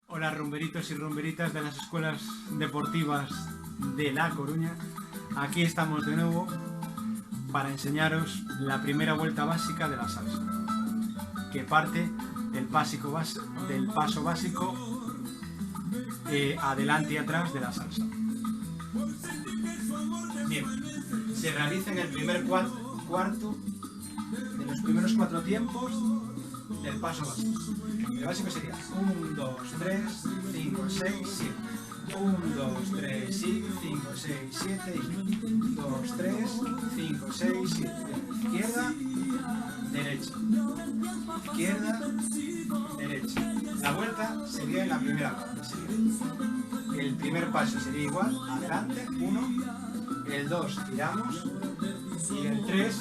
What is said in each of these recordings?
Hola rumberitos y rumberitas de las escuelas deportivas de La Coruña. Aquí estamos de nuevo para enseñaros la primera vuelta básica de la salsa, que parte del paso básico adelante y atrás de la salsa. Bien, se realiza en el primer cuarto de los primeros 4 tiempos del paso básico. El básico sería 1, 2, 3, 5, 6, 7. 1, 2, 3, 5, 6, 7. 2, 3, 5, 6, 7. Izquierda, derecha. Izquierda, derecha. La vuelta sería en la primera parte. El primer paso sería igual, adelante, 1. El 2 tiramos. Y el 3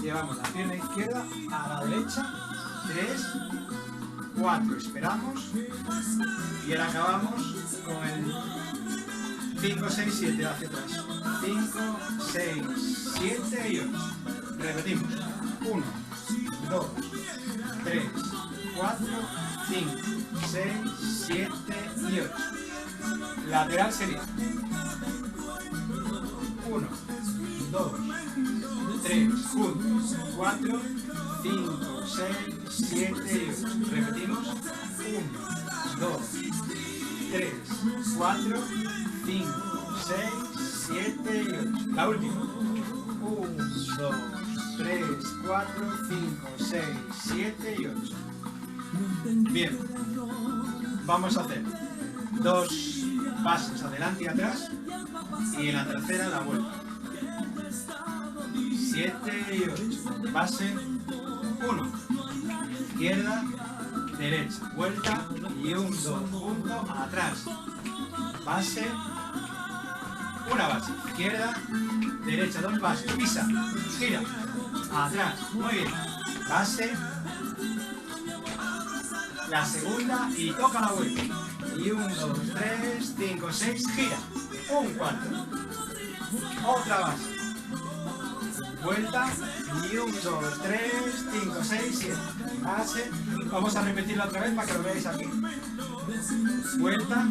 llevamos la pierna izquierda a la derecha. 3, 4, esperamos. Y ahora acabamos con el 5, 6, 7 hacia atrás. 5, 6, 7 y 8. Repetimos. 1, 2, 3, 4, 5, 6, 7 y 8. Lateral sería 1, 2, 3, 4, 5, 6, 7 y 8. Repetimos. 1, 2, 3, 4, 5, 6, 7 y 8. La última. 1, 2, 3, 4, 5, 6, 7 y 8. Bien. Vamos a hacer 2 pasos adelante y atrás y en la tercera la vuelta. 7 y 8. Pase 1. Izquierda, derecha, vuelta y 1, 2, punto, atrás. Base, una base, izquierda, derecha, 2 pasos, pisa, gira, atrás, muy bien. Base, la segunda y toca la vuelta. Y 1, 2, 3, 5, 6, gira. 1 cuarto. Otra base. Vuelta y 1, 2, 3, 5, 6, 7. Base. Vamos a repetirla otra vez para que lo veáis aquí. Vuelta,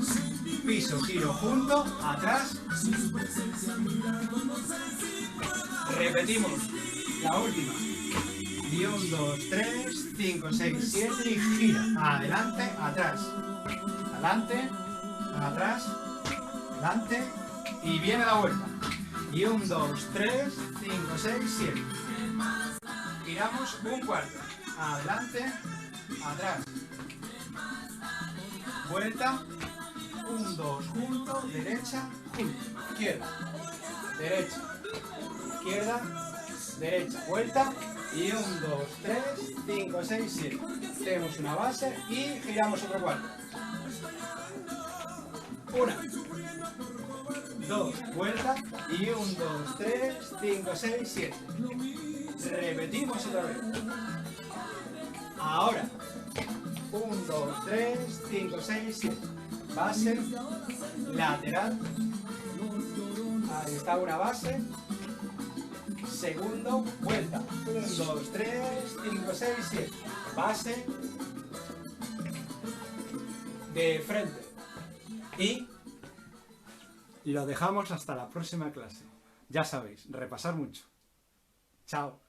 piso, giro, junto, atrás. Repetimos la última. Y 1, 2, 3, 5, 6, 7 y gira. Adelante, atrás. Adelante, atrás, adelante y viene la vuelta. Y 1, 2, 3, 5, 6, 7. Giramos 1 cuarto. Adelante, atrás. Vuelta. 1, 2, junto, derecha, junto. Izquierda, derecha, izquierda, derecha. Vuelta. Y 1, 2, 3, 5, 6, 7. Tenemos una base y giramos otro cuarto. 1, 2, vuelta y 1, 2, 3, 5, 6, 7. Repetimos otra vez. Ahora, 1, 2, 3, 5, 6, 7. Base, lateral. Ahí está una base. Segundo, vuelta. 1, 2, 3, 5, 6, 7. Base. De frente. Y lo dejamos hasta la próxima clase. Ya sabéis, repasar mucho. Chao.